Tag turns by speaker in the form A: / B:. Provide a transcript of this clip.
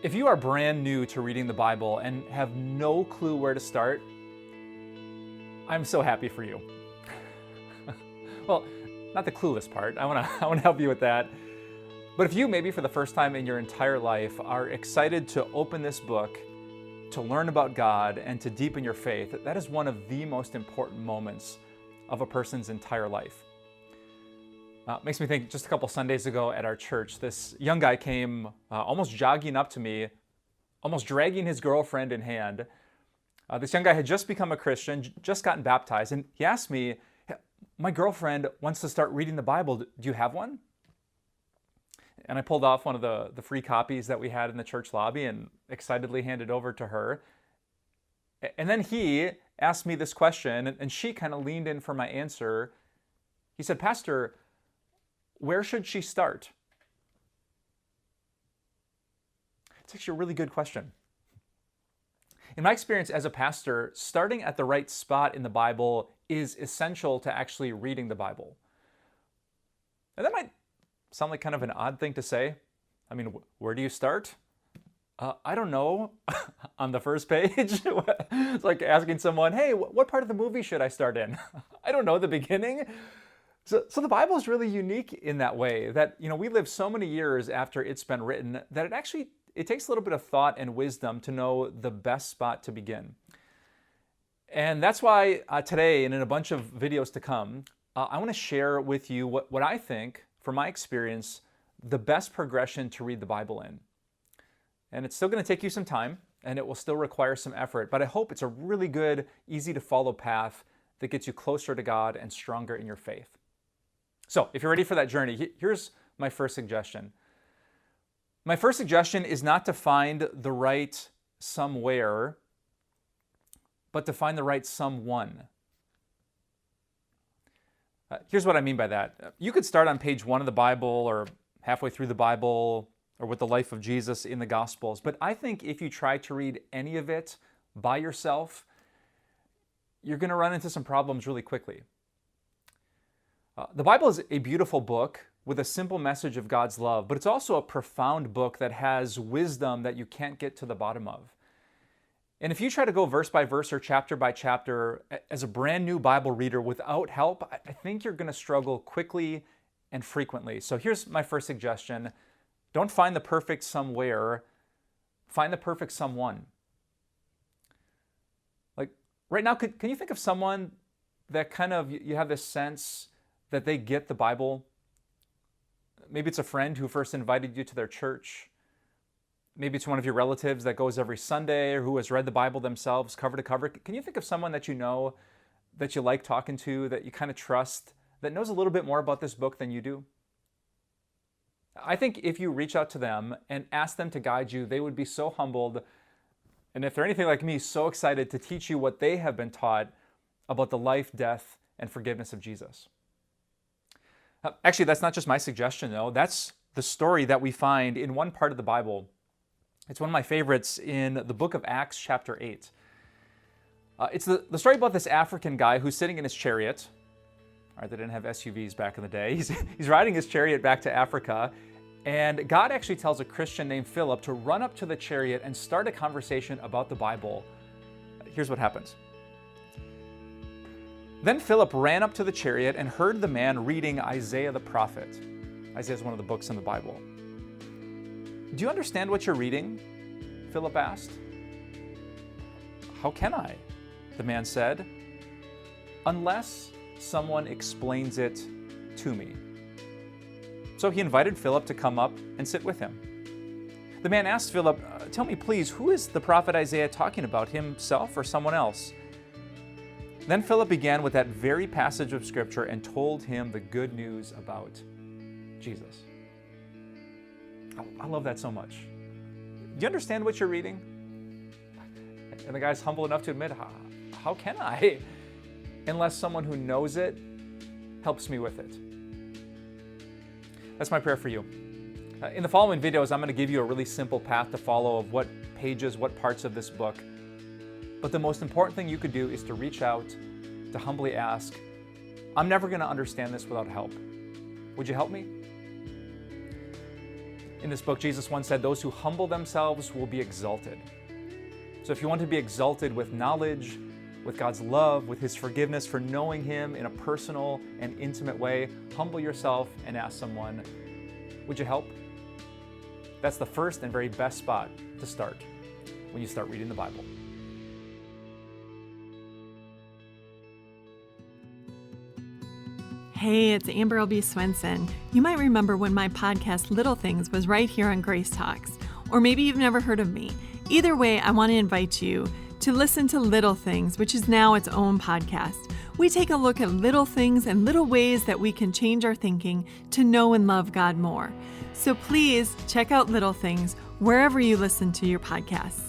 A: If you are brand new to reading the Bible and have no clue where to start, I'm so happy for you. Well, not the clueless part. I want to help you with that. But if you, maybe for the first time in your entire life, are excited to open this book, to learn about God, and to deepen your faith, that is one of the most important moments of a person's entire life. Makes me think, just a couple Sundays ago at our church, this young guy came almost jogging up to me, almost dragging his girlfriend in hand. This young guy had just become a Christian, just gotten baptized, and he asked me, "My girlfriend wants to start reading the Bible. Do you have one?" And I pulled off one of the free copies that we had in the church lobby and excitedly handed over to her. And then he asked me this question, and she kind of leaned in for my answer. He said, "Pastor, where should she start?" It's actually a really good question. In my experience as a pastor, starting at the right spot in the Bible is essential to actually reading the Bible. And that might sound like kind of an odd thing to say. I mean, where do you start? I don't know. On the first page? It's like asking someone, "Hey, what part of the movie should I start in?" I don't know, the beginning? So the Bible is really unique in that way that, we live so many years after it's been written that it takes a little bit of thought and wisdom to know the best spot to begin. And that's why today and in a bunch of videos to come, I want to share with you what I think, from my experience, the best progression to read the Bible in. And it's still going to take you some time and it will still require some effort, but I hope it's a really good, easy to follow path that gets you closer to God and stronger in your faith. So if you're ready for that journey, here's my first suggestion. My first suggestion is not to find the right somewhere, but to find the right someone. Here's what I mean by that. You could start on page 1 of the Bible or halfway through the Bible or with the life of Jesus in the Gospels, but I think if you try to read any of it by yourself, you're going to run into some problems really quickly. The Bible is a beautiful book with a simple message of God's love, but it's also a profound book that has wisdom that you can't get to the bottom of. And if you try to go verse by verse or chapter by chapter as a brand new Bible reader without help, I think you're going to struggle quickly and frequently. So here's my first suggestion. Don't find the perfect somewhere, find the perfect someone. Like right now, can you think of someone that kind of, you have this sense that they get the Bible? Maybe it's a friend who first invited you to their church. Maybe it's one of your relatives that goes every Sunday or who has read the Bible themselves cover to cover. Can you think of someone that you know, that you like talking to, that you kind of trust, that knows a little bit more about this book than you do? I think if you reach out to them and ask them to guide you, they would be so humbled, and if they're anything like me, so excited to teach you what they have been taught about the life, death, and forgiveness of Jesus. Actually, that's not just my suggestion, though. That's the story that we find in one part of the Bible. It's one of my favorites in the book of Acts, chapter 8. It's the story about this African guy who's sitting in his chariot. All right, they didn't have SUVs back in the day. He's riding his chariot back to Africa, and God actually tells a Christian named Philip to run up to the chariot and start a conversation about the Bible. Here's what happens. Then Philip ran up to the chariot and heard the man reading Isaiah the prophet. Isaiah is one of the books in the Bible. "Do you understand what you're reading?" Philip asked. "How can I?" the man said. "Unless someone explains it to me." So he invited Philip to come up and sit with him. The man asked Philip, "Tell me please, who is the prophet Isaiah talking about, himself or someone else?" Then Philip began with that very passage of Scripture and told him the good news about Jesus. I love that so much. Do you understand what you're reading? And the guy's humble enough to admit, how can I? Unless someone who knows it helps me with it. That's my prayer for you. In the following videos, I'm going to give you a really simple path to follow of what pages, what parts of this book. But the most important thing you could do is to reach out, to humbly ask, I'm never going to understand this without help. Would you help me? In this book, Jesus once said, "Those who humble themselves will be exalted." So if you want to be exalted with knowledge, with God's love, with His forgiveness, for knowing Him in a personal and intimate way, humble yourself and ask someone, "Would you help?" That's the first and very best spot to start when you start reading the Bible.
B: Hey, it's Amber L.B. Swenson. You might remember when my podcast Little Things was right here on Grace Talks, or maybe you've never heard of me. Either way, I want to invite you to listen to Little Things, which is now its own podcast. We take a look at little things and little ways that we can change our thinking to know and love God more. So please check out Little Things wherever you listen to your podcasts.